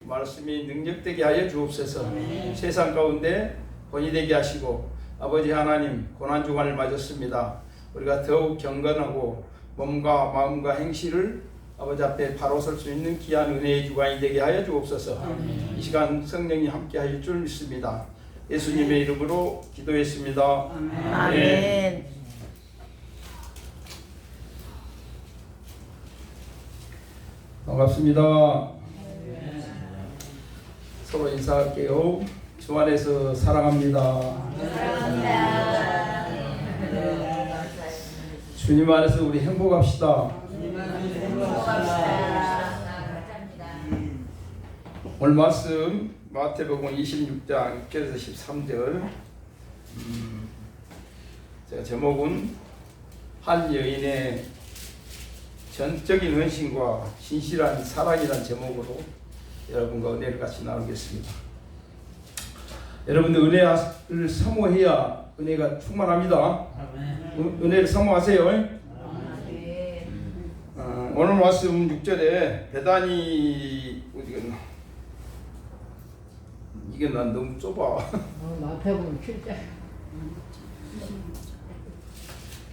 말씀이 능력되게 하여 주옵소서. 세상 가운데 본이 되게 하시고 아버지 하나님 고난주간을 맞았습니다. 우리가 더욱 경건하고 몸과 마음과 행실을 아버지 앞에 바로 설 수 있는 귀한 은혜의 주간이 되게 하여 주옵소서. 이 시간 성령이 함께 하실 줄 믿습니다. 예수님의 이름으로 기도했습니다. 아멘. 반갑습니다. 서로 인사할게요. 주 안에서 사랑합니다. 주님 안에서 우리 행복합시다. 오늘 말씀 마태복음 26장 6절에서 13절. 제가 제목은 한 여인의 전적인 헌신과 신실한 사랑이라는 제목으로 여러분과 은혜를 같이 나누겠습니다. 여러분들 은혜를 사모해야 은혜가 충만합니다. 은혜를 사모하세요. 오늘 말씀 6절에 베다니 어디갔나? 이게 난 너무 좁아. 마태복음 7장.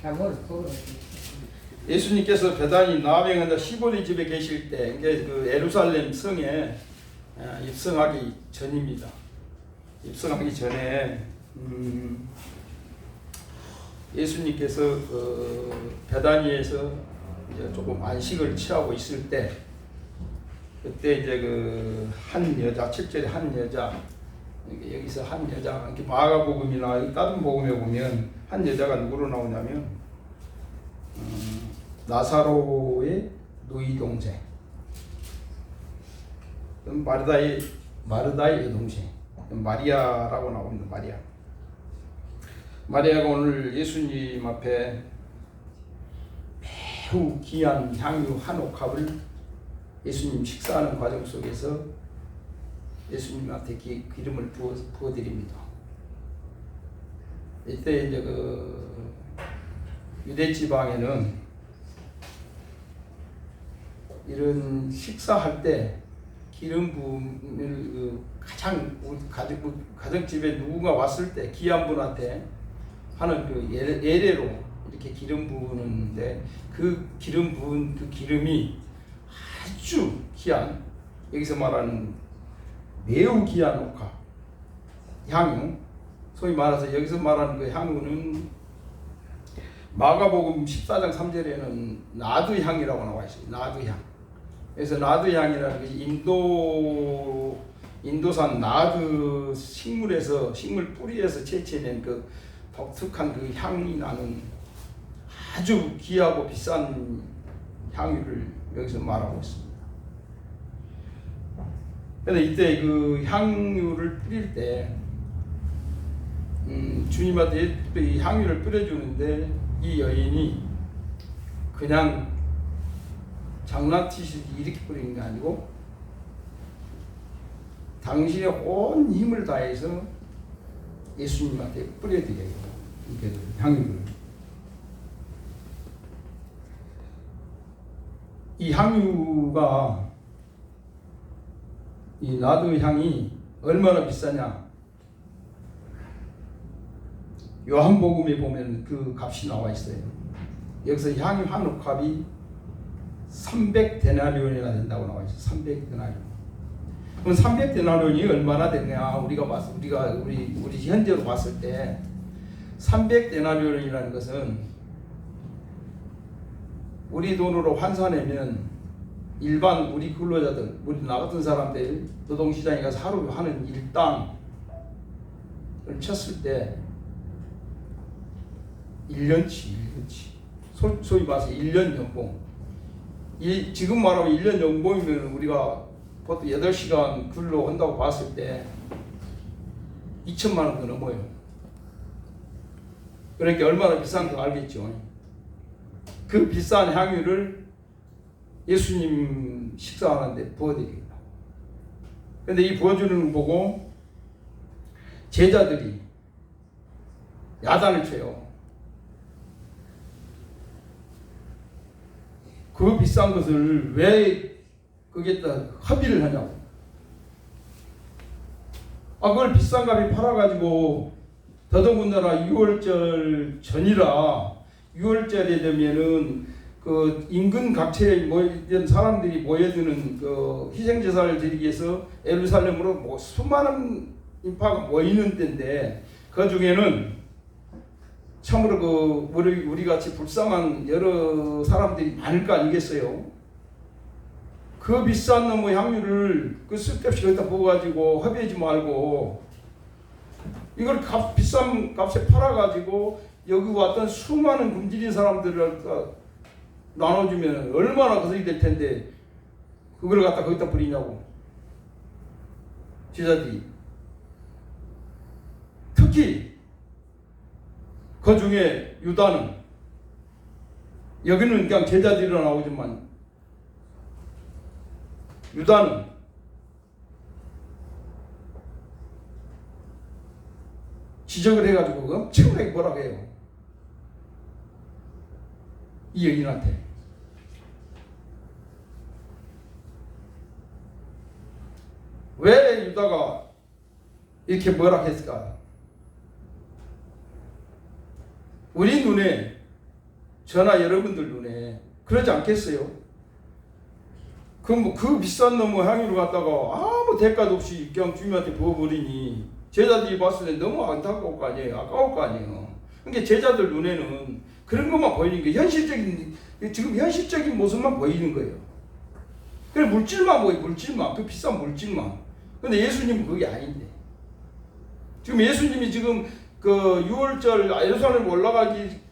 잘못 보고. 예수님께서 베다니 나병 시몬의 집에 계실 때, 이게 그 예루살렘 성에 입성하기 전입니다. 입성하기 전에 예수님께서 그 베다니에서 이제 조금 안식을 취하고 있을 때, 그때 이제 그 한 여자, 7절에 한 여자, 여기서 한 여자, 이렇게 마가복음이나 다른 복음에 보면 한 여자가 누구로 나오냐면 나사로의 누이 동생, 마르다의 여동생 마리아라고 나옵니다. 마리아가 오늘 예수님 앞에 매우 귀한 향유 한 옥합을 예수님 식사하는 과정 속에서 예수님한테 기름을 부어드립니다. 이때 이제 그 유대 지방에는 이런 식사할 때 기름 부음을 가정집에 누군가 왔을 때 귀한 분한테 하는 그 예례로 이렇게 기름 부으는데, 그 기름 부은 그 기름이 아주 귀한, 여기서 말하는 매우 귀한 옥합 향유, 소위 말해서 여기서 말하는 그 향유는 마가복음 14장 3절에는 나드 향이라고 나와 있어요. 나드 향. 그래서 나드 향이라는 게 인도산 나드 식물 뿌리에서 채취된 그 독특한 그 향이 나는 아주 귀하고 비싼 향유를 여기서 말하고 있습니다. 그런데 이때 그 향유를 뿌릴 때 주님한테 이 향유를 뿌려주는데, 이 여인이 그냥 장난치듯이 이렇게 뿌리는 게 아니고 당신의 온 힘을 다해서 예수님한테 뿌려드려요. 이렇게 향유를. 이 향유가, 이 나드 향이 얼마나 비싸냐? 요한복음에 보면 그 값이 나와 있어요. 여기서 향유 한 옥합이 300데나리온이나 된다고 나와 있어요. 300데나리온. 그럼 300데나리온이 얼마나 되냐? 우리 현재로 봤을 때 300데나리온이라는 것은 우리 돈으로 환산하면 일반 우리 근로자들, 우리 나 같은 사람들 노동시장에 가서 하루 하는 일당을 쳤을 때 1년치 소위 말해서 1년 연봉. 지금 말하면 1년 연봉이면 우리가 보통 8시간 근로 한다고 봤을 때 2천만 원도 넘어요. 그러니까 얼마나 비싼 거 알겠죠. 그 비싼 향유를 예수님 식사하는데 부어드립니다. 그런데 이 부어주는 거 보고 제자들이 야단을 쳐요. 그 비싼 것을 왜 거기에다 허비를 하냐고. 그걸 비싼 값에 팔아가지고 더더군다나 6월절 전이라 6월절에 되면은 그 인근 각처에 모이던 사람들이 모여드는 그 희생제사를 드리기 위해서 예루살렘으로 뭐 수많은 인파가 모이는 때인데 그 중에는 참으로 그 우리 같이 불쌍한 여러 사람들이 많을 거 아니겠어요? 그 비싼 놈의 향유를 그 쓸데없이 거기다 부어가지고 허비하지 말고 이걸 비싼 값에 팔아가지고 여기 왔던 수많은 굶주린 사람들을 나눠주면 얼마나 거슬이 될 텐데 그걸 갖다 거기다 버리냐고. 제자들이 특히 그 중에 유다는 여기는 그냥 제자들이라 나오지만 유다는 지적을 해가지고 엄청나게 뭐라고 해요. 이 여인한테. 왜 유다가 이렇게 뭐라 했을까? 우리 눈에, 저나 여러분들 눈에 그러지 않겠어요? 그 비싼 놈의 향유를 갖다가 아무 대가도 없이 그냥 주님한테 부어버리니 제자들이 봤을 때 너무 안타까울 거 아니에요? 아까울 거 아니에요? 그러니까 제자들 눈에는 그런 것만 보이는 게 지금 현실적인 모습만 보이는 거예요. 그래 물질만 보여, 물질만, 그 비싼 물질만. 근데 예수님은 그게 아닌데. 지금 예수님이 지금 그 6월절 예루살렘 올라가기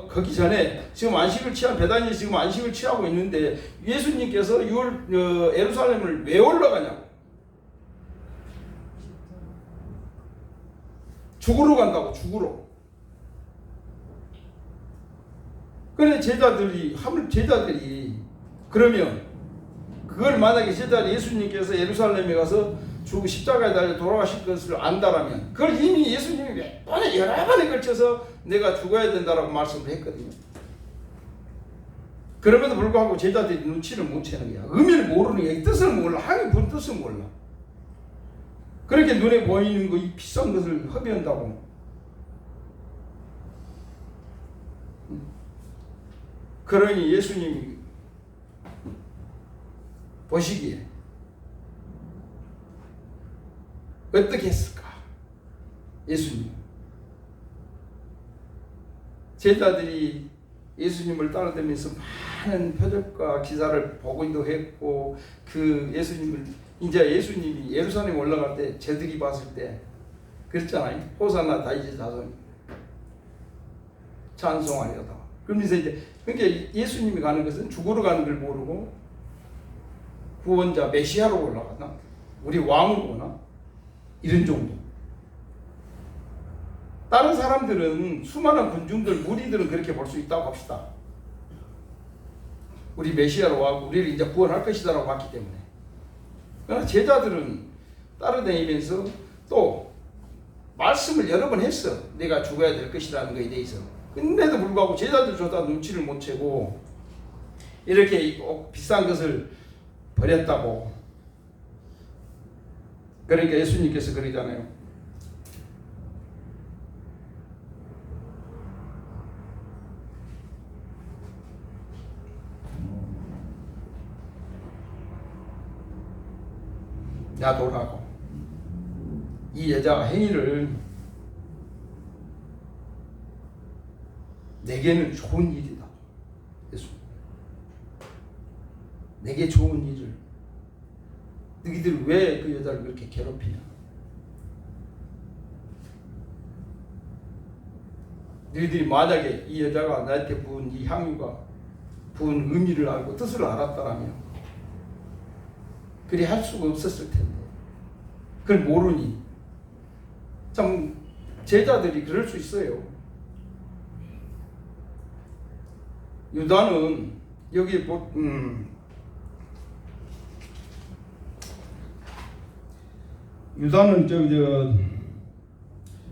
거기 전에 지금 안식을 베다니에 지금 안식을 취하고 있는데 예수님께서 예루살렘을 왜 올라가냐고. 죽으러 간다고, 죽으러. 그런데 제자들이 그러면 그걸 만약에 예수님께서 예루살렘에 가서 죽고 십자가에 달려 돌아가실 것을 안다라면 그걸 이미 예수님이 몇 번에 여러 번에 걸쳐서 내가 죽어야 된다라고 말씀을 했거든요. 그럼에도 불구하고 제자들이 눈치를 못 채는 거야. 의미를 모르는 거야. 뜻을 몰라. 하나님 본 뜻을 몰라. 그렇게 눈에 보이는 거, 이 비싼 것을 허비한다고. 그러니 예수님이 보시기에 어떻게 했을까? 예수님. 제자들이 예수님을 따라다니면서 많은 표적과 기사를 보기도 했고, 예수님이 예루살렘 올라갈 때 쟤들이 봤을 때 그랬잖아요. 호산나 다윗의 자손 찬송하리로다. 그러면서 그러니까 예수님이 가는 것은 죽으러 가는 걸 모르고 구원자 메시아로 올라가나? 우리 왕으로 오나? 이런 정도. 다른 사람들은 수많은 군중들, 무리들은 그렇게 볼 수 있다고 합시다. 우리 메시아로 와고 우리를 이제 구원할 것이다라고 봤기 때문에. 그러나 제자들은 따라다니면서 또 말씀을 여러 번 했어. 내가 죽어야 될 것이라는 것에 대해서. 근데도 불구하고 제자들조차 눈치를 못 채고 이렇게 비싼 것을 버렸다고. 그러니까 예수님께서 그러잖아요. 놔두라고. 이 여자가 행위를 내게는 좋은 일이다. 예수. 내게 좋은 일을. 너희들 왜 그 여자를 그렇게 괴롭히냐? 너희들이 만약에 이 여자가 나한테 부은 이 향유가 부은 의미를 알고 뜻을 알았다라면 그리 할 수가 없었을 텐데 그걸 모르니 참 제자들이 그럴 수 있어요. 유다는 여기 유다는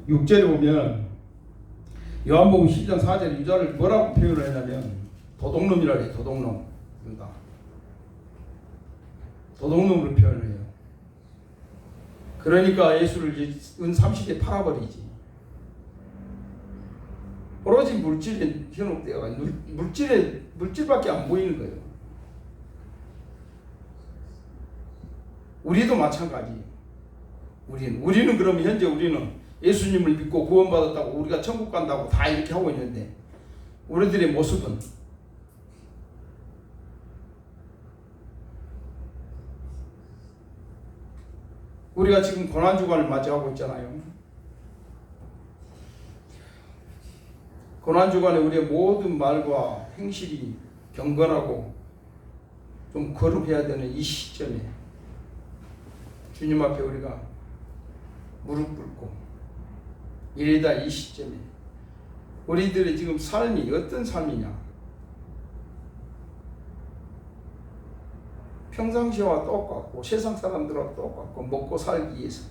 6절에 보면 요한복음 12장 4절에 유다를 뭐라고 표현을 했냐면 도둑놈이라 해요. 도둑놈. 유다. 도둑놈으로 표현을 해요. 그러니까 예수를 은 30에 팔아버리지. 오로지 물질에 현혹되어가 물질밖에 안 보이는 거예요. 우리도 마찬가지예요. 우리는 그럼 현재 우리는 예수님을 믿고 구원받았다고 우리가 천국 간다고 다 이렇게 하고 있는데 우리들의 모습은 우리가 지금 고난주간을 맞이하고 있잖아요. 고난주간에 우리의 모든 말과 행실이 경건하고 좀 거룩해야 되는 이 시점에 주님 앞에 우리가 무릎 꿇고 이래다 이 시점에 우리들의 지금 삶이 어떤 삶이냐? 평상시와 똑같고 세상 사람들과 똑같고 먹고 살기 위해서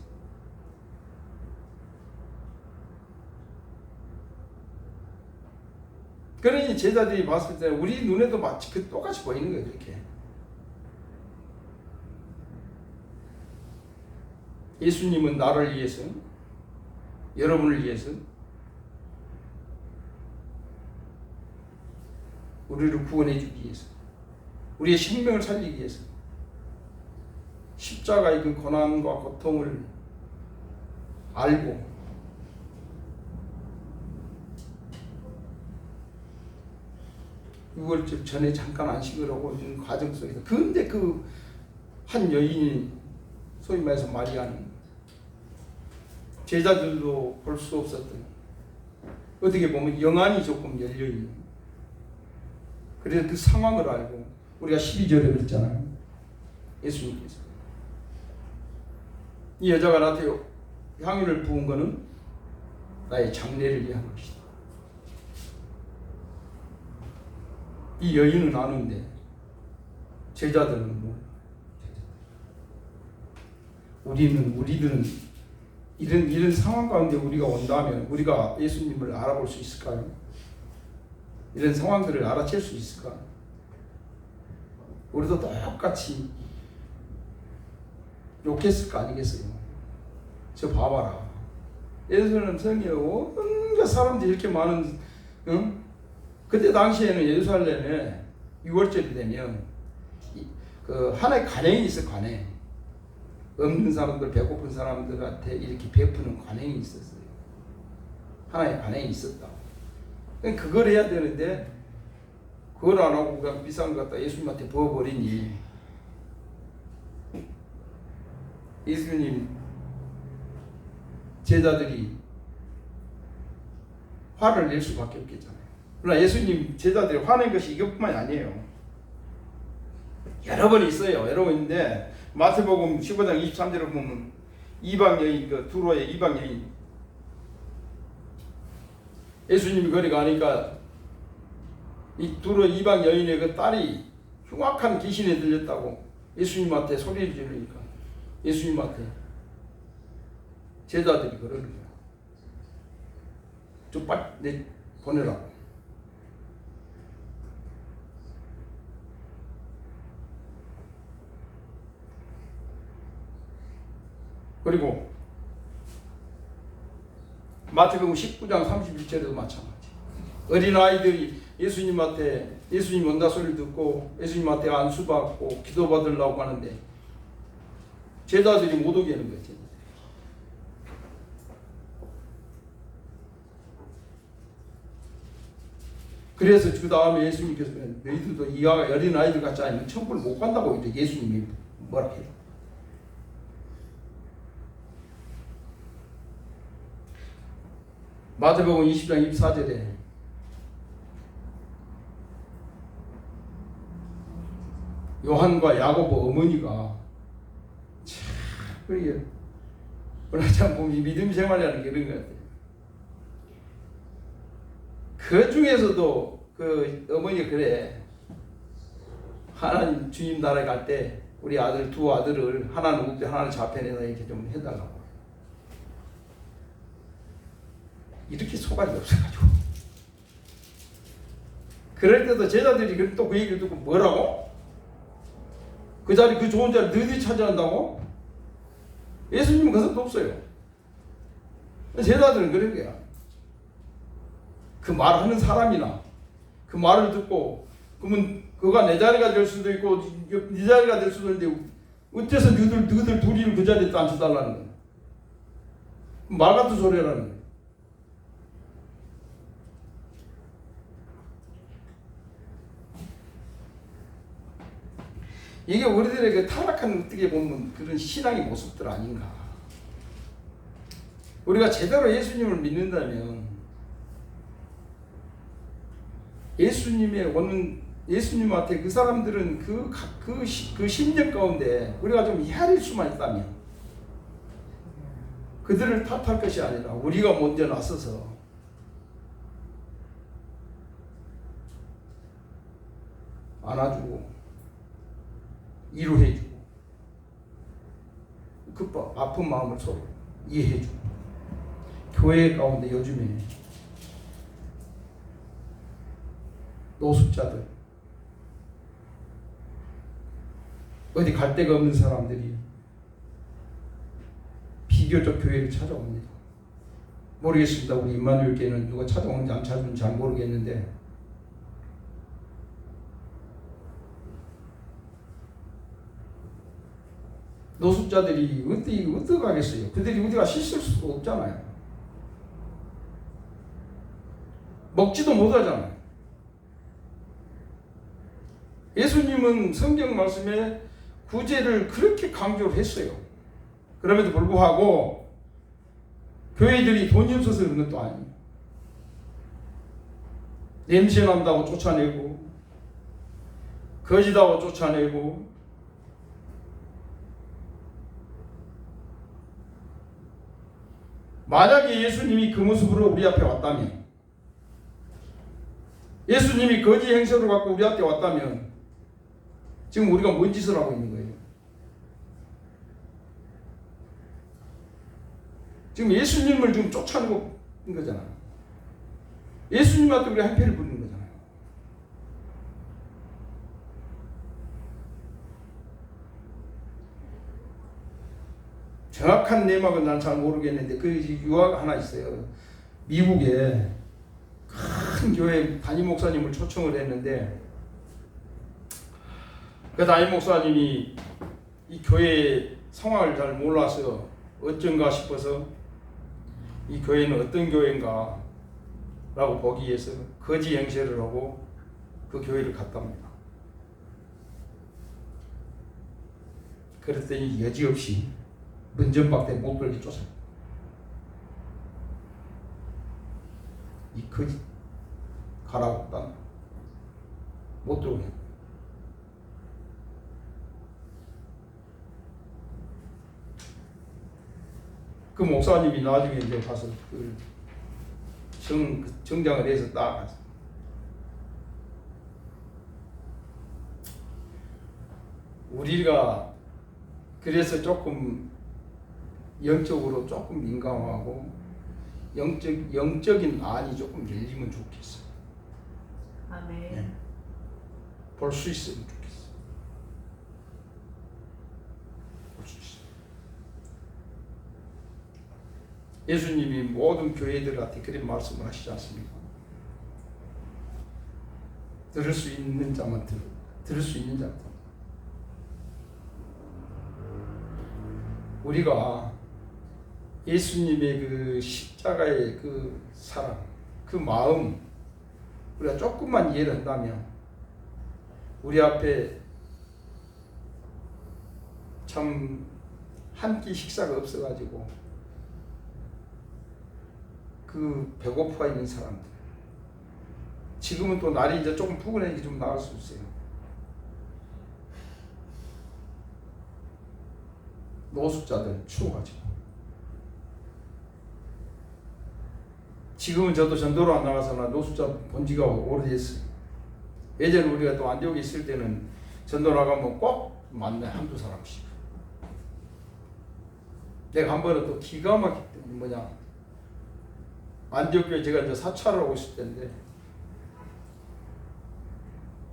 그러니 제자들이 봤을 때 우리 눈에도 마치 똑같이 보이는 거예요. 이렇게 예수님은 나를 위해서 여러분을 위해서 우리를 구원해 주기 위해서 우리의 생명을 살리기 위해서 십자가의 그 고난과 고통을 알고 유월절 전에 잠깐 안식을 하고 있는 과정 속에서 근데 그 한 여인이 소위 말해서 마리아는 제자들도 볼 수 없었던 어떻게 보면 영안이 조금 열려있는 그래서 그 상황을 알고 우리가 12절에 그랬잖아요. 예수님께서 이 여자가 나한테 향유를 부은 것은 나의 장례를 위한 것이다. 이 여인은 아는데 제자들은 뭐 우리들은 이런 상황 가운데 우리가 온다면 우리가 예수님을 알아볼 수 있을까요? 이런 상황들을 알아챌 수 있을까? 우리도 똑같이 욕했을 거 아니겠어요? 저 봐봐라. 예루살렘 성에 온갖 사람들이 이렇게 많은, 응? 그때 당시에는 예루살렘에 6월절이 되면 그 하나의 관행이 있어. 관행. 없는 사람들, 배고픈 사람들한테 이렇게 베푸는 관행이 있었어요. 하나의 관행이 있었다. 그걸 해야 되는데 그걸 안 하고 그냥 비싼 거 갖다 예수님한테 부어버리니 예수님 제자들이 화를 낼 수밖에 없겠잖아요. 그러나 예수님 제자들이 화낸 것이 이것뿐만이 아니에요. 여러 번 있어요. 여러 번 있는데 마태복음 15장 23절을 보면 이방 여인, 그 두로의 이방 여인 예수님이 거리 가니까 이 두로 이방 여인의 그 딸이 흉악한 귀신에 들렸다고 예수님한테 소리를 지르니까 예수님한테 제자들이 그러는 거야. 좀 빨리 보내라고. 그리고 마태복음 19장 31절에도 마찬가지. 어린아이들이 예수님 온다 소리를 듣고 예수님한테 안수받고 기도받으려고 하는데 제자들이 못 오게 하는 거예요. 그래서 그 다음에 예수님께서 너희들도 이 어린아이들 같지 않으면 천국을 못 간다고 이제 예수님이 뭐라 해요. 마태복음 20장 24절에 요한과 야고보 어머니가 참 그게 오늘 참 보면 믿음 생활이라는 게 이런 것 같아요. 그 중에서도 그 어머니가 그래. 하나님 주님 나라에 갈 때 우리 아들 두 아들을 하나는 우대 하나는 좌편에다 이렇게 좀 해달라고. 이렇게 소갈이 없어가지고. 그럴 때도 제자들이 또 그 얘기를 듣고 뭐라고? 그 자리, 그 좋은 자리 너희들이 차지한다고? 예수님은 그것도 없어요. 제자들은 그런 거야. 그 말하는 사람이나 그 말을 듣고 그러면 그가 내 자리가 될 수도 있고 네 자리가 될 수도 있는데 어째서 너희들 둘이를 그 자리에 앉혀달라는 거야. 말 같은 소리라는 거야. 이게 우리들의 그 타락한 어떻게 보면 그런 신앙의 모습들 아닌가. 우리가 제대로 예수님을 믿는다면 예수님한테 그 사람들은 그 심령 가운데 우리가 좀 헤아릴 수만 있다면 그들을 탓할 것이 아니라 우리가 먼저 나서서 안아주고 위로해주고 그 아픈 마음을 서로 이해해주고 교회 가운데 요즘에 노숙자들 어디 갈 데가 없는 사람들이 비교적 교회를 찾아옵니다. 모르겠습니다. 우리 임마누엘 교회는 누가 찾아오는지 안 찾아오는지 잘 모르겠는데 노숙자들이 어디 가겠어요? 그들이 어디가 씻을 수도 없잖아요. 먹지도 못하잖아요. 예수님은 성경 말씀에 구제를 그렇게 강조를 했어요. 그럼에도 불구하고 교회들이 돈이 없어서 그런 것도 아니에요. 냄새 난다고 쫓아내고 거지다고 쫓아내고 만약에 예수님이 그 모습으로 우리 앞에 왔다면 예수님이 거지 행세를 갖고 우리 앞에 왔다면 지금 우리가 뭔 짓을 하고 있는 거예요? 지금 예수님을 지금 쫓아내고 있는 거잖아요. 예수님한테 우리 한패를 부리는 거잖아요. 정확한 내막은 난 잘 모르겠는데 그 유화가 하나 있어요. 미국에 큰 교회 담임 목사님을 초청을 했는데 그 담임 목사님이 이 교회 상황을 잘 몰라서 어쩐가 싶어서 이 교회는 어떤 교회인가 라고 보기 위해서 거지 행세를 하고 그 교회를 갔답니다. 그랬더니 여지없이 문전박대 못 걸게 쫓아. 이 거지 가라고 난 못 들어오게. 그 목사님이 나중에 이제 가서 그 정장을 해서 딱 갔어. 우리가 그래서 조금 영적으로 조금 민감하고 영적인 안이 조금 열리면 좋겠어. 아멘. 네. 볼 수 있으면 좋겠어. 볼 수 있어. 예수님이 모든 교회들한테 그런 말씀을 하시지 않습니까? 들을 수 있는 자만 들을 수 있는 자만. 우리가 예수님의 그 십자가의 그 사랑, 그 마음 우리가 조금만 이해를 한다면 우리 앞에 참 한 끼 식사가 없어가지고 그 배고파 있는 사람들, 지금은 또 날이 이제 조금 푸근해지게 좀 나을 수 있어요. 노숙자들 추워가지고 지금은 저도 전도로 안 나가서 노숙자 본 지가 오래됐어요. 예전에 우리가 또 안디옥에 있을 때는 전도 나가면 꼭 만나 한두 사람씩. 내가 한 번은 또 기가 막히더니 뭐냐, 안디옥교회 제가 이제 사찰을 하고 있을 때인데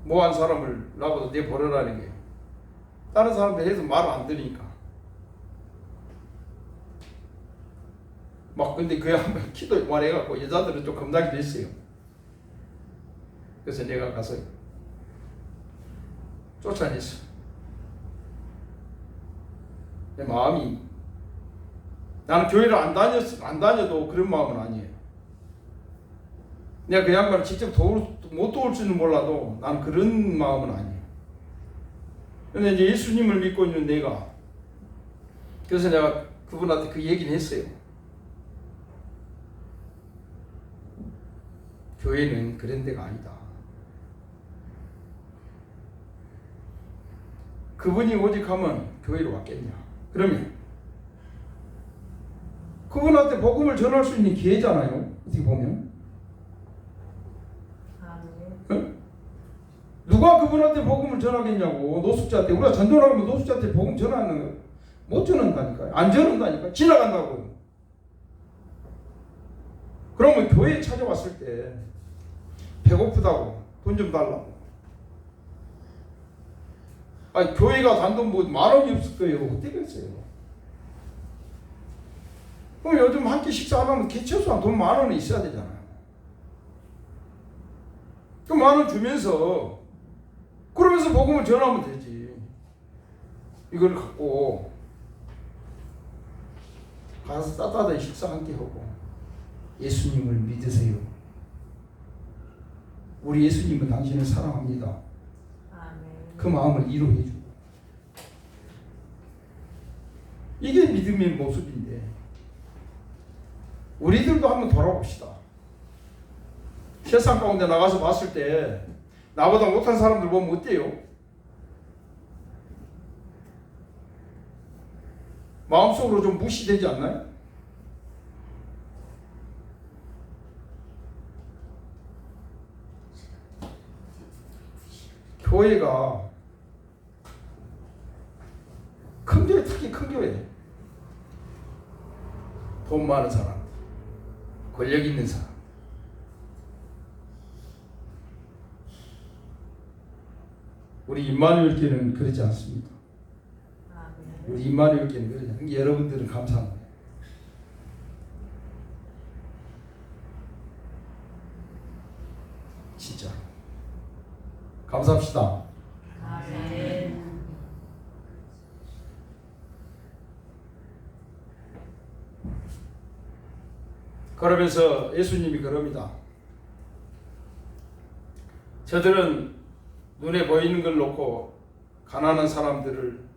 뭐 한 사람을 나보다 내버려라는 게 다른 사람들 해서 말을 안 들으니까 막 근데 그야 키도 말해갖고 여자들은 좀 겁나기도 했어요. 그래서 내가 가서 쫓아냈어. 내 마음이, 나는 교회를 안 다녀도 그런 마음은 아니에요. 내가 그 양반을 직접 못 도울 줄은 몰라도 나는 그런 마음은 아니에요. 근데 이제 예수님을 믿고 있는 내가, 그래서 내가 그분한테 그 얘기를 했어요. 교회는 그런 데가 아니다. 그분이 오직 하면 교회로 왔겠냐. 그러면 그분한테 복음을 전할 수 있는 기회잖아요. 어떻게 보면. 응? 누가 그분한테 복음을 전하겠냐고. 노숙자한테. 우리가 전도하면 노숙자한테 복음 전하는 거 못 전한다니까요. 안 전한다니까요. 지나간다고. 그러면 교회에 찾아왔을 때 배고프다고 돈 좀 달라고. 아니 교회가 단돈 뭐 10,000원이 없을 거예요. 어떻게겠어요? 그럼 요즘 한 끼 식사하려면 최소한 돈 10,000원이 있어야 되잖아요. 그 10,000원 주면서 그러면서 복음을 전하면 되지. 이걸 갖고 가서 따뜻하게 식사 한 끼 하고 예수님을 믿으세요. 우리 예수님은 당신을 사랑합니다. 그 마음을 이루어주고. 이게 믿음의 모습인데 우리들도 한번 돌아봅시다. 세상 가운데 나가서 봤을 때 나보다 못한 사람들 보면 어때요? 마음속으로 좀 무시되지 않나요? 교회가 큰 교회, 특히 큰 교회, 돈 많은 사람, 권력 있는 사람, 우리 임마누엘 교회는 그러지 않습니다. 우리 임마누엘 교회는 그러지 않습니다. 여러분들은 감사합니다. 진짜 감사합시다. 아멘. 그러면서 예수님이 그럽니다. 저들은 눈에 보이는 걸 놓고 가난한 사람들을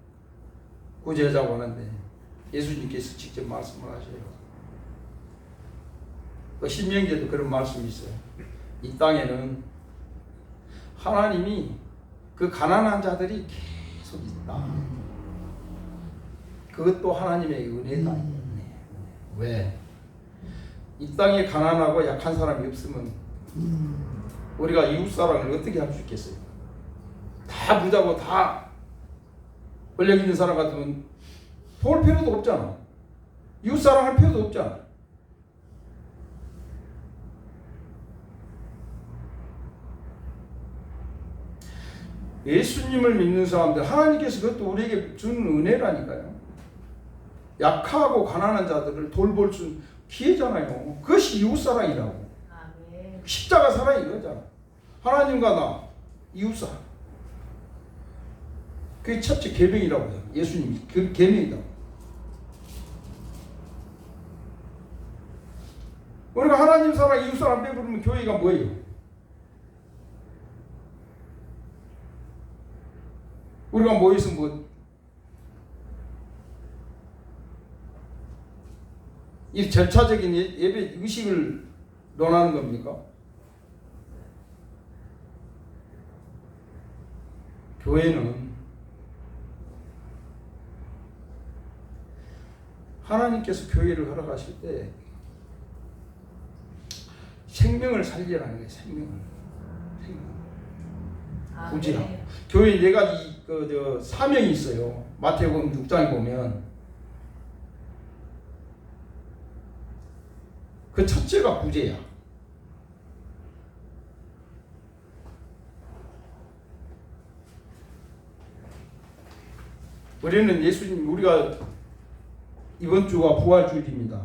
구제하자고 하는데 예수님께서 직접 말씀을 하셔요. 그 신명기에도 그런 말씀이 있어요. 이 땅에는 하나님이 그 가난한 자들이 계속 있다. 그것도 하나님의 은혜다. 왜? 이 땅에 가난하고 약한 사람이 없으면 우리가 이웃 사랑을 어떻게 할 수 있겠어요? 다 부자고 다 권력 있는 사람 같으면 도울 필요도 없잖아. 이웃 사랑할 필요도 없잖아. 예수님을 믿는 사람들, 하나님께서 그것도 우리에게 주는 은혜라니까요. 약하고 가난한 자들을 돌볼 수 있는 기회잖아요. 그것이 이웃사랑이라고. 아멘. 십자가 사랑이 이거잖아. 하나님과 나, 이웃사랑. 그게 첫째 계명이라고 해요. 예수님이 그 계명이다. 우리가 하나님 사랑, 이웃사랑 빼버리면 교회가 뭐예요? 우리가 모여서 이 절차적인 예배 의식을 논하는 겁니까? 교회는 하나님께서 교회를 허락하실 때 생명을 살리라는 거예요. 생명을. 구제하고. 교회에 4가지 사명이 있어요. 마태복음 6장에 보면 그 첫째가 구제야. 우리는 예수님, 우리가 이번 주가 부활주일입니다.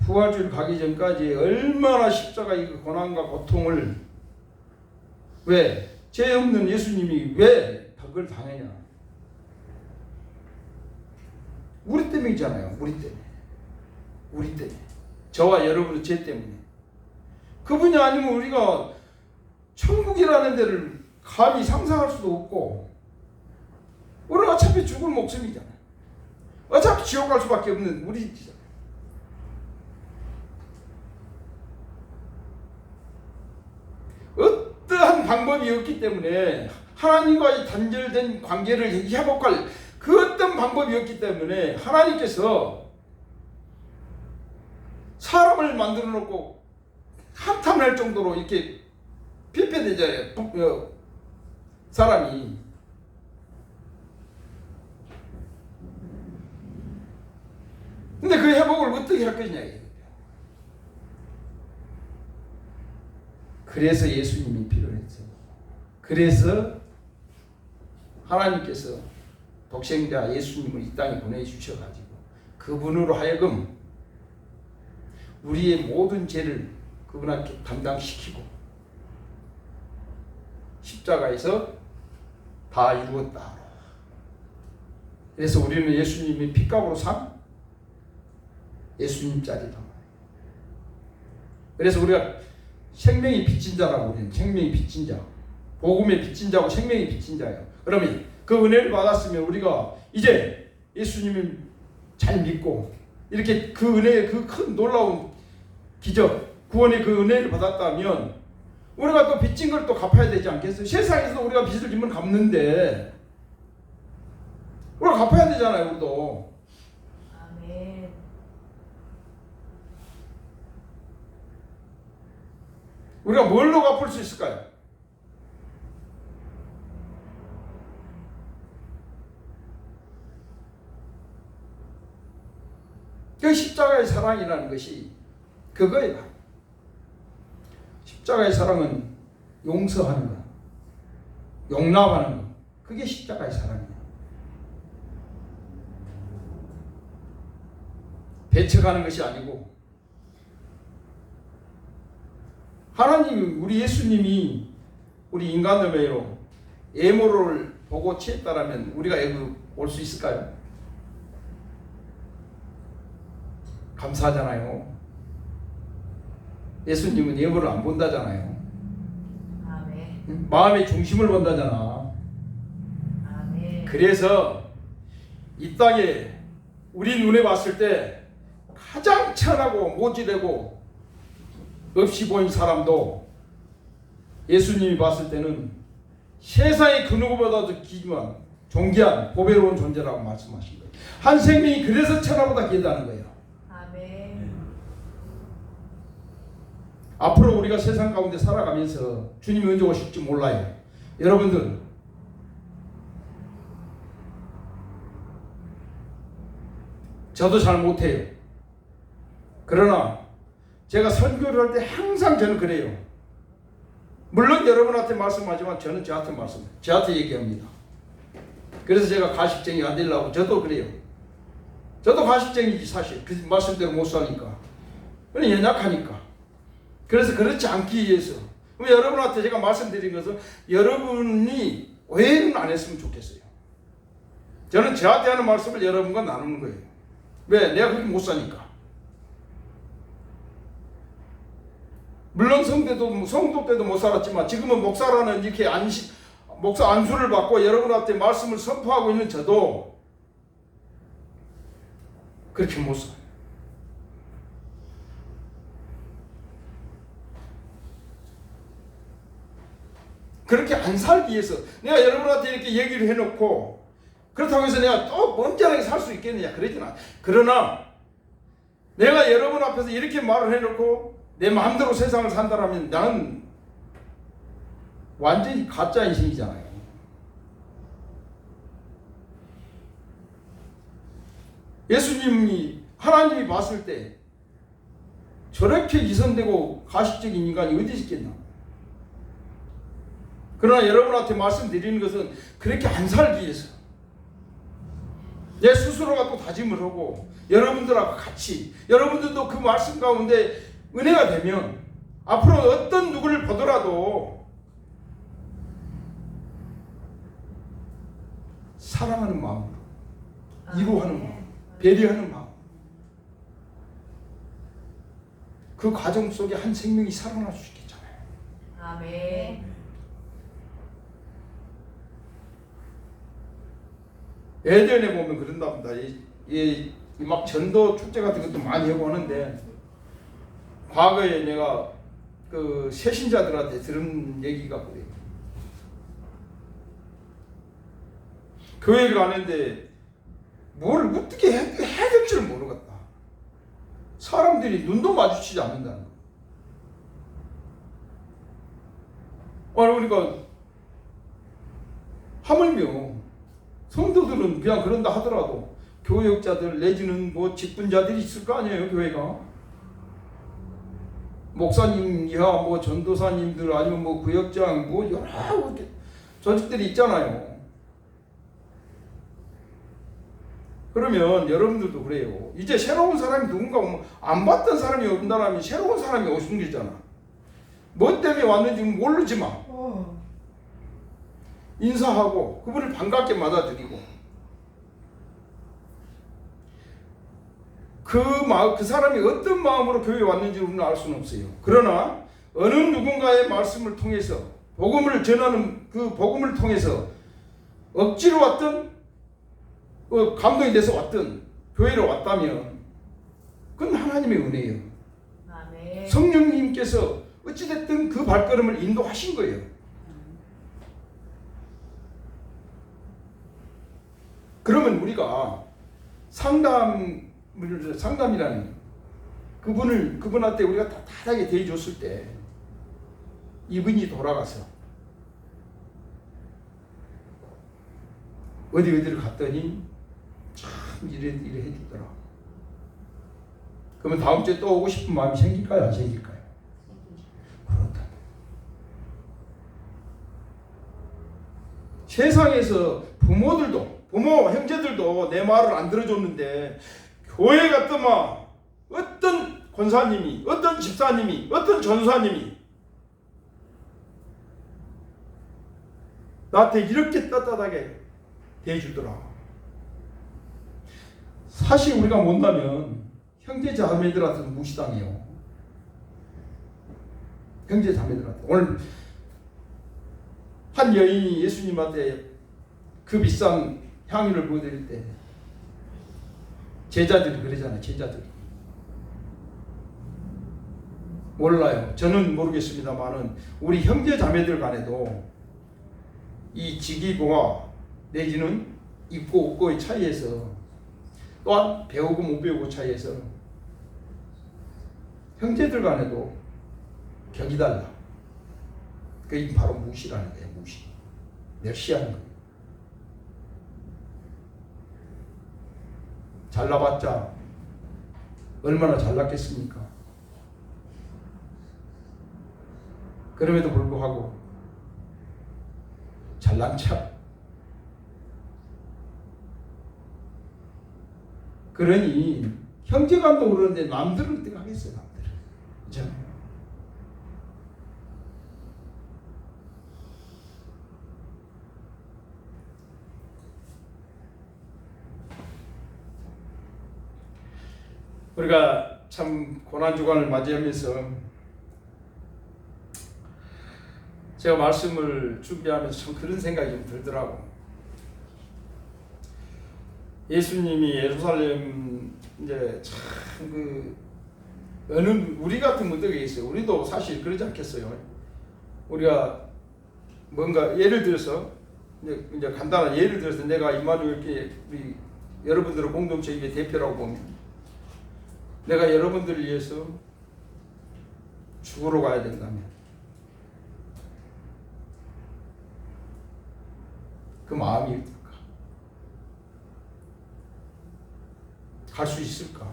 부활주일 가기 전까지 얼마나 십자가의 그 고난과 고통을 왜 죄 없는 예수님이 왜 그걸 당했냐? 우리 때문이잖아요. 우리 때문에. 저와 여러분의 죄 때문에. 그분이 아니면 우리가 천국이라는 데를 감히 상상할 수도 없고, 우리는 어차피 죽을 목숨이잖아요. 어차피 지옥 갈 수밖에 없는 우리잖아요. 어떠한 방법이 없기 때문에, 하나님과의 단절된 관계를 회복할 그 어떤 방법이 없기 때문에 하나님께서 사람을 만들어 놓고 한탄할 정도로 이렇게 피폐되잖아요. 사람이. 근데 그 회복을 어떻게 할 것이냐 이거예요. 그래서 예수님이 필요했어요. 그래서 하나님께서 독생자 예수님을 이 땅에 보내주셔가지고 그분으로 하여금 우리의 모든 죄를 그분한테 담당시키고 십자가에서 다 이루었다. 그래서 우리는 예수님이 핏값으로 산 예수님짜리다. 그래서 우리가 생명이 빚진 자라고 그래요. 생명이 빚진 자. 복음의 빚진 자고 생명이 빚진 자예요. 그러면 그 은혜를 받았으면 우리가 이제 예수님을 잘 믿고 이렇게 그 은혜의 그 큰 놀라운 기적, 구원의 그 은혜를 받았다면 우리가 또 빚진 걸 또 갚아야 되지 않겠어요? 세상에서도 우리가 빚을 지면 갚는데 우리가 갚아야 되잖아요. 우리도. 아멘. 우리가 뭘로 갚을 수 있을까요? 그 십자가의 사랑이라는 것이 그거예요. 십자가의 사랑은 용서하는 것, 용납하는 것. 그게 십자가의 사랑이에요. 배척하는 것이 아니고, 하나님, 우리 예수님이 우리 인간들 외로 애모를 보고 취했다라면 우리가 여기 올 수 있을까요? 감사하잖아요. 예수님은 예물을 안 본다잖아요. 아멘. 마음의 중심을 본다잖아. 아멘. 그래서 이 땅에 우리 눈에 봤을 때 가장 천하고 모질되고 없이 보인 사람도 예수님이 봤을 때는 세상의 그 누구보다도 귀한 존귀한 보배로운 존재라고 말씀하신 거예요. 한 생명이 그래서 천하보다 귀하다는 거예요. 아멘. 앞으로 우리가 세상 가운데 살아가면서 주님이 언제 오실지 몰라요. 여러분들 저도 잘 못해요. 그러나 제가 설교를 할 때 항상 저는 그래요. 물론 여러분한테 말씀하지만 저는 저한테 저한테 얘기합니다. 그래서 제가 가식쟁이 안 되려고 저도 그래요. 저도 가식쟁이지 사실. 그 말씀대로 못 사니까. 그냥 연약하니까. 그래서 그렇지 않기 위해서 여러분한테 제가 말씀드린 것은 여러분이 오해는 안 했으면 좋겠어요. 저는 저한테 하는 말씀을 여러분과 나누는 거예요. 왜? 내가 그렇게 못 사니까. 물론 성도 때도 못 살았지만 지금은 목사라는 이렇게 목사 안수를 받고 여러분한테 말씀을 선포하고 있는 저도 그렇게 못 살아요. 그렇게 안 살기 위해서 내가 여러분한테 이렇게 얘기를 해놓고 그렇다고 해서 내가 또 언짢게 살 수 있겠느냐 그러진 않아요. 그러나 내가 여러분 앞에서 이렇게 말을 해놓고 내 마음대로 세상을 산다라면 나는 완전히 가짜 인생이잖아요. 예수님이 하나님이 봤을 때 저렇게 위선되고 가식적인 인간이 어디 있겠나. 그러나 여러분한테 말씀드리는 것은 그렇게 안 살기 위해서 내 스스로가 또 다짐을 하고 여러분들하고 같이 여러분들도 그 말씀 가운데 은혜가 되면 앞으로 어떤 누구를 보더라도 사랑하는 마음으로 위로하는 마음, 배려하는 마음, 그 과정 속에 한 생명이 살아날 수 있겠잖아요. 아멘. 예전에 보면 그런답니다. 막 전도 축제 같은 것도 많이 하고 하는데, 과거에 내가 그 새신자들한테 들은 얘기가 그래요. 교회를 가는데 뭘 어떻게 해야 될 줄 모르겠다. 사람들이 눈도 마주치지 않는다는 거. 아니 그러니까 하물며 성도들은 그냥 그런다 하더라도 교역자들 내지는 뭐 직분자들이 있을 거 아니에요. 교회가 목사님 이하 뭐 전도사님들 아니면 뭐 구역장 뭐 여러 조직들이 있잖아요. 그러면 여러분들도 그래요. 이제 새로운 사람이 누군가 오면 안 봤던 사람이 온다면 새로운 사람이 오신 거잖아. 뭐 때문에 왔는지 모르지만 인사하고 그분을 반갑게 맞아들이고 그 사람이 어떤 마음으로 교회에 왔는지 우리는 알 수는 없어요. 그러나 어느 누군가의 말씀을 통해서 복음을 전하는 그 복음을 통해서 억지로 왔든 감동이 돼서 왔든 교회로 왔다면 그건 하나님의 은혜예요. 아멘. 성령님께서 어찌됐든 그 발걸음을 인도하신 거예요. 그러면 우리가 상담이라는 그분한테 우리가 따뜻하게 대해줬을 때 이분이 돌아가서 어디를 갔더니 참 이래 해주더라. 그러면 다음 주에 또 오고 싶은 마음이 생길까요? 안 생길까요? 그렇다. 세상에서 부모 형제들도 내 말을 안 들어줬는데 교회 갔더만 어떤 권사님이, 어떤 집사님이, 어떤 전사님이 나한테 이렇게 따뜻하게 대해주더라. 사실 우리가 못나면 형제 자매들한테 무시당해요. 형제 자매들한테. 오늘 한 여인이 예수님한테 그 비싼 향유를 보여드릴 때 제자들이 그러잖아요. 제자들이 몰라요. 저는 모르겠습니다만은 우리 형제 자매들 간에도 이 직위고와 내지는 있고 없고의 차이에서 또한 배우고 못 배우고 차이에서 형제들 간에도 격이 달라. 그게 바로 무시라는 거예요. 무시. 멸시하는 거예요. 잘나봤자 얼마나 잘났겠습니까? 그럼에도 불구하고 잘난 척. 그러니 형제간도 그러는데 남들은 어떻게 하겠어요? 남들은. 그렇죠? 우리가 참 고난주간을 맞이하면서 제가 말씀을 준비하면서 참 그런 생각이 좀 들더라고. 예수님이 예루살렘 이제 참 우리 같은 분들이 있어요. 우리도 사실 그러지 않겠어요. 우리가 뭔가 예를 들어서 이제 간단한 예를 들어서 내가 임마누엘 교회 우리 여러분들의 공동체 입의 대표라고 보면 내가 여러분들을 위해서 죽으러 가야 된다면 그 마음이 어떨까? 갈 수 있을까?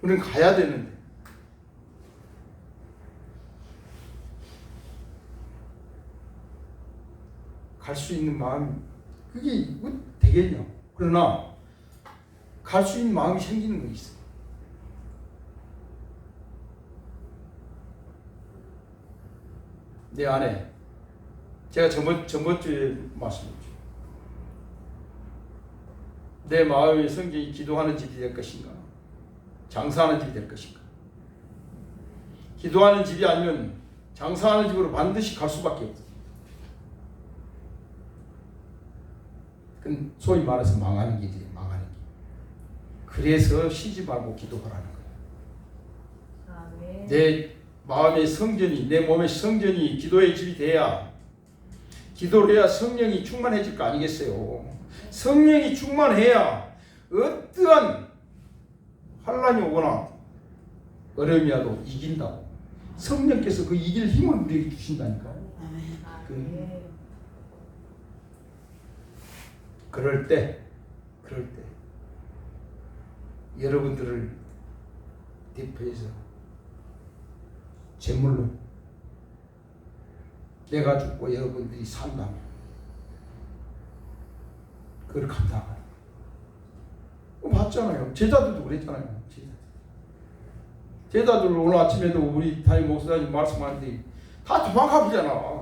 우리는 가야 되는데 갈 수 있는 마음이 그게 뭐 되겠냐. 그러나 갈 수 있는 마음이 생기는 거 있어. 내 안에 제가 저번 주에 말씀드렸죠. 내 마음의 성경이 기도하는 집이 될 것인가, 장사하는 집이 될 것인가. 기도하는 집이 아니면 장사하는 집으로 반드시 갈 수밖에 없어. 그건 소위 말해서 망하는 길이에요. 망하는 길. 그래서 쉬지 말고 기도하라는 거예요. 아멘. 내 마음의 성전이, 내 몸의 성전이 기도의 집이 돼야, 기도를 해야 성령이 충만해질 거 아니겠어요. 성령이 충만해야 어떠한 환난이 오거나 어려움이 와도 이긴다고. 성령께서 그 이길 힘을 우리에게 주신다니까요. 아멘. 그럴 때 여러분들을 대표해서 제물로 내가 죽고 여러분들이 산다면 그걸 감당하라. 봤잖아요. 제자들도 그랬잖아요. 제자들 오늘 아침에도 우리 담임 목사님 말씀하는데 다 도망가버리잖아.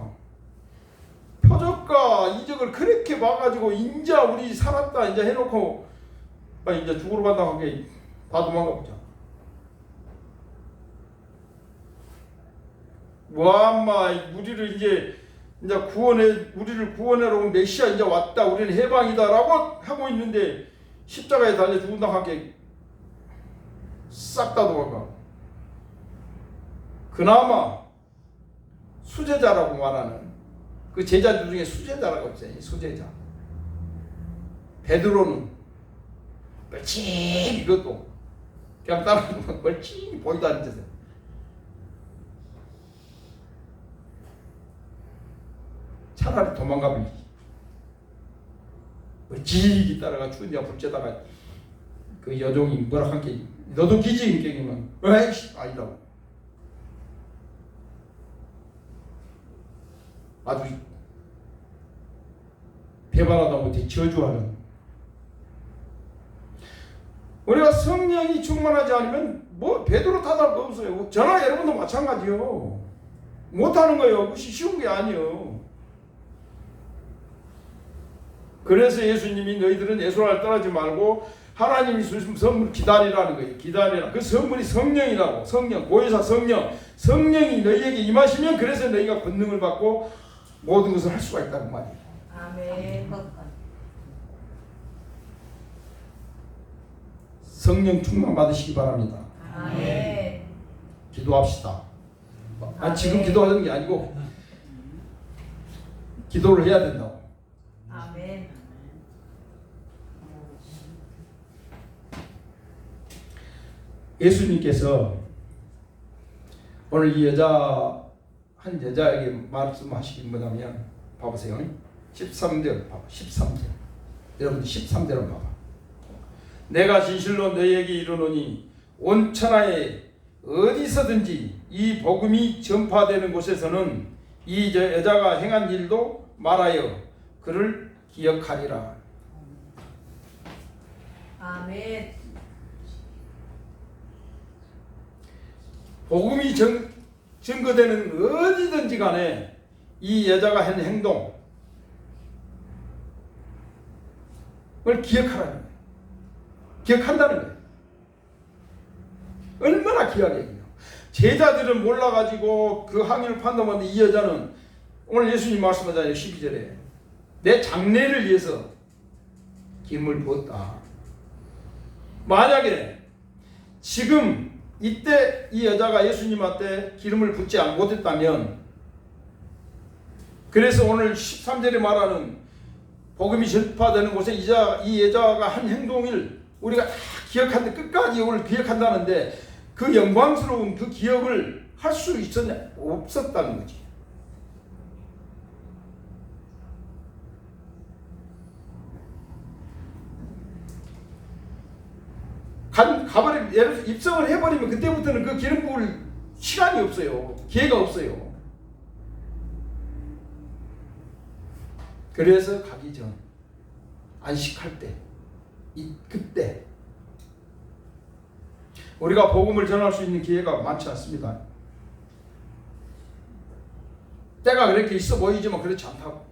표적과 이적을 그렇게 봐가지고 인자 우리 살았다 이제 해놓고 이제 죽으러 간다 하게 다 도망가버리잖아. 와마 우리를 이제 우리를 구원하러 온 메시아 이제 왔다. 우리는 해방이다라고 하고 있는데 십자가에 달려 죽는다 하게 싹 다 도망가. 그나마 수제자라고 말하는 그 제자들 중에 수제자라고 없어요. 수제자. 베드로는 멀찍이 이것도 그냥 따라가면 멀찍이 보이도 않는 데서 차라리 도망가버리지. 멀찍이 따라가 추운 데 불쬐다가 그 여종이 뭐라 한 게 너도 기지 인격이면 에이씨 아니라고. 아주 배반하다 못해 저주하는. 우리가 성령이 충만하지 않으면 뭐 베드로 탓할 거 없어요. 저나 여러분도 마찬가지요. 못하는 거예요. 그것이 쉬운 게 아니에요. 그래서 예수님이 너희들은 예수를 떠나지 말고 하나님이 주신 선물 기다리라는 거예요. 기다리라. 그 선물이 성령이라고. 성령, 보혜사 성령. 성령이 너희에게 임하시면 그래서 너희가 권능을 받고 모든 것을 할 수가 있다는 말이에요. 아멘. 성령 충만 받으시기 바랍니다. 아멘. 기도합시다. 지금 기도하는 게 아니고 기도를 해야 된다고. 아멘. 예수님께서 오늘 이 한 여자에게 말씀하시긴 뭐냐면 봐보세요. 13절 봐봐. 13절. 여러분들 13절을 봐봐. 내가 진실로 너희에게 이르노니 온 천하에 어디서든지 이 복음이 전파되는 곳에서는 이 여자가 행한 일도 말하여 그를 기억하리라. 아멘. 복음이 증거되는 어디든지 간에 이 여자가 한 행동을 기억하라는 거예요. 기억한다는 거예요. 얼마나 귀하게 해요. 제자들은 몰라가지고 그 항의를 판단하는데 이 여자는 오늘 예수님 말씀하잖아요. 12절에 내 장래를 위해서 기름을 부었다. 만약에 지금 이때 이 여자가 예수님한테 기름을 붓지 못했다면, 그래서 오늘 13절에 말하는 복음이 전파되는 곳에 이 여자가 한 행동을 우리가 다 기억하는데, 끝까지 오늘 기억한다는데 그 영광스러운 그 기억을 할 수 있었냐? 없었다는 거지. 입성을 해버리면 그때부터는 그 기름 부을 시간이 없어요. 기회가 없어요. 그래서 가기 전 안식할 때 그때 우리가 복음을 전할 수 있는 기회가 많지 않습니다. 때가 그렇게 있어 보이지만 그렇지 않다고.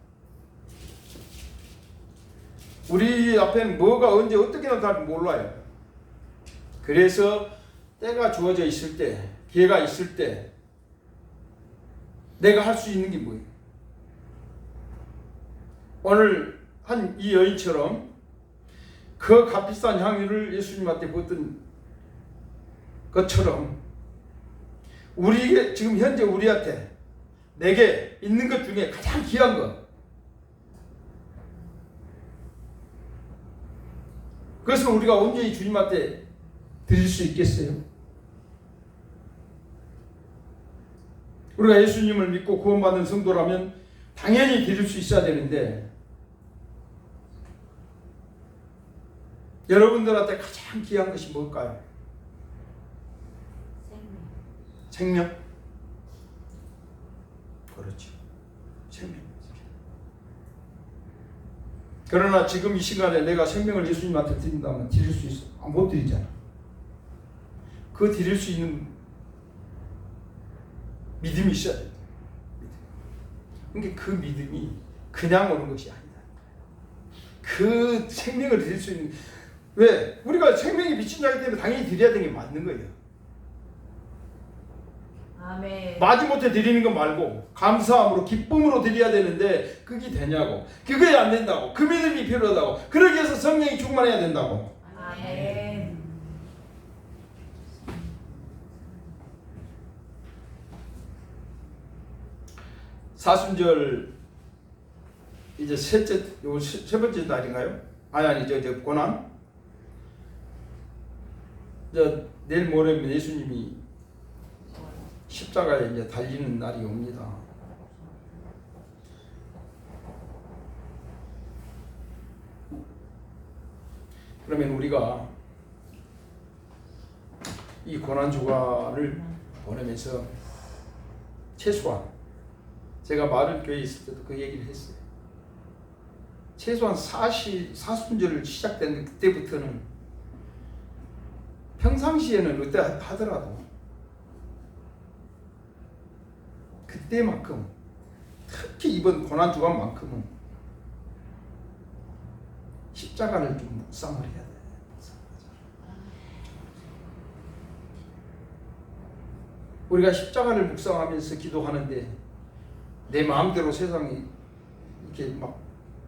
우리 앞에는 뭐가 언제 어떻게 나타날지 몰라요. 그래서 때가 주어져 있을 때, 기회가 있을 때 내가 할 수 있는 게 뭐예요? 오늘 한 이 여인처럼 그 값비싼 향유를 예수님한테 부었던 것처럼 우리에게 지금 현재 우리한테 내게 있는 것 중에 가장 귀한 것, 그것을 우리가 온전히 주님한테 드릴 수 있겠어요? 우리가 예수님을 믿고 구원받은 성도라면 당연히 드릴 수 있어야 되는데 여러분들한테 가장 귀한 것이 뭘까요? 생명? 그렇죠. 생명. 그러나 지금 이 시간에 내가 생명을 예수님한테 드린다면 드릴 수 있어? 못 드리잖아. 그 드릴 수 있는 믿음이 있어야 돼. 그러니까 그 믿음이 그냥 오는 것이 아니다. 그 생명을 드릴 수 있는, 왜? 우리가 생명이 미친 자이기 때문에 당연히 드려야 되는 게 맞는 거예요. 아멘. 마지못해 드리는 것 말고 감사함으로 기쁨으로 드려야 되는데 그게 되냐고. 그게 안 된다고. 그 믿음이 필요하다고. 그러기 위해서 성령이 충만해야 된다고. 아멘. 사순절 이제 세 번째 날인가요? 아니 저 고난. 내일 모레면 예수님이 십자가에 이제 달리는 날이 옵니다. 그러면 우리가 이 고난 주간을 보내면서 최소한, 제가 마른 교회에 있을 때도 그 얘기를 했어요. 최소한 사순절을 시작된 그때부터는 평상시에는 어때 하더라도 그때만큼, 특히 이번 고난 주간만큼은 십자가를 좀 묵상을 해야 돼. 우리가 십자가를 묵상하면서 기도하는데 내 마음대로 세상이 이렇게 막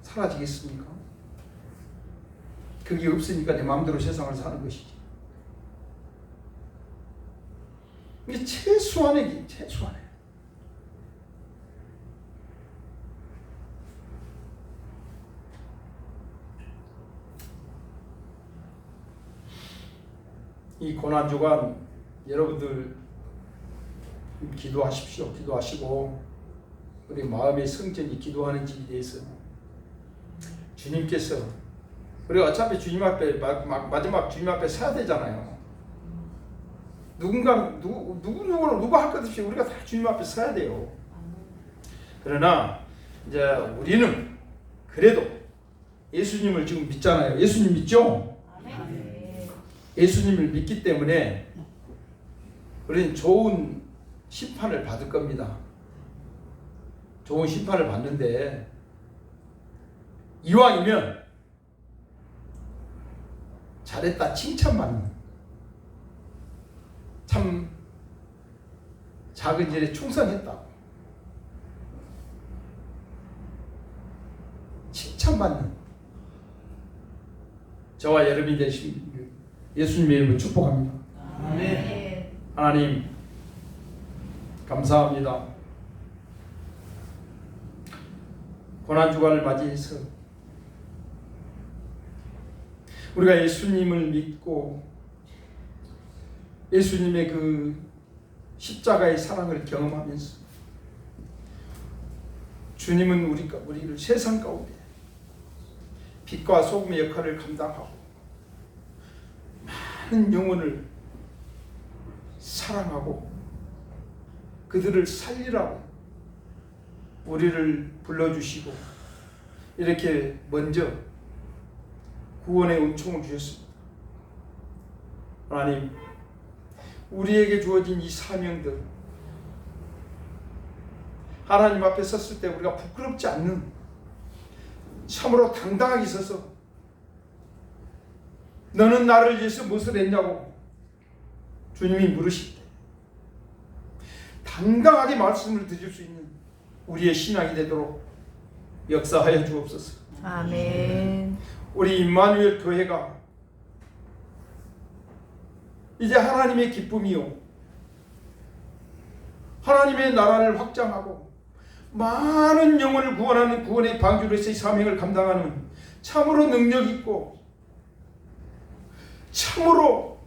사라지겠습니까? 그게 없으니까 내 마음대로 세상을 사는 것이지. 이게 최소한의 이 고난주간 여러분들 기도하십시오. 기도하시고 우리 마음의 성전이 기도하는 집에 대해서 주님께서, 우리가 어차피 주님 앞에 마지막 주님 앞에 서야 되잖아요. 누가 할 것 없이 우리가 다 주님 앞에 서야 돼요. 그러나 이제 우리는 그래도 예수님을 지금 믿잖아요. 예수님 믿죠? 아멘. 예수님을 믿기 때문에 우리는 좋은 심판을 받을 겁니다. 좋은 심판을 받는데 이왕이면 잘했다 칭찬받는, 참 작은 일에 충성했다고 칭찬받는 저와 여러분이 되신 예수님의 이름으로 축복합니다. 아멘. 하나님 감사합니다. 고난주간을 맞이해서 우리가 예수님을 믿고 예수님의 그 십자가의 사랑을 경험하면서 주님은 우리를 세상 가운데 빛과 소금의 역할을 감당하고 많은 영혼을 사랑하고 그들을 살리라고 우리를 불러주시고 이렇게 먼저 구원의 은총을 주셨습니다. 하나님, 우리에게 주어진 이 사명들, 하나님 앞에 섰을 때 우리가 부끄럽지 않는, 참으로 당당하게 서서 너는 나를 위해서 무엇을 했냐고 주님이 물으실 때 당당하게 말씀을 드릴 수 있는 우리의 신앙이 되도록 역사하여 주옵소서. 아멘. 우리 임마누엘 교회가 이제 하나님의 기쁨이요, 하나님의 나라를 확장하고 많은 영혼을 구원하는 구원의 방주로서의 사명을 감당하는 참으로 능력 있고 참으로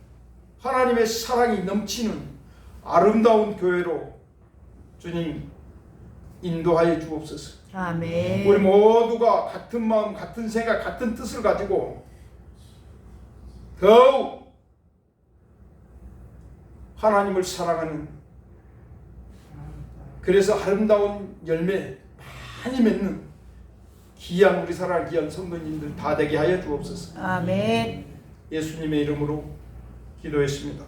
하나님의 사랑이 넘치는 아름다운 교회로 주님 인도하여 주옵소서. 아멘. 우리 모두가 같은 마음, 같은 생각, 같은 뜻을 가지고 더욱 하나님을 사랑하는, 그래서 아름다운 열매 많이 맺는 귀한 우리 사랑하는 귀한 성도님들 다 되게 하여 주옵소서. 아멘. 예수님의 이름으로 기도했습니다.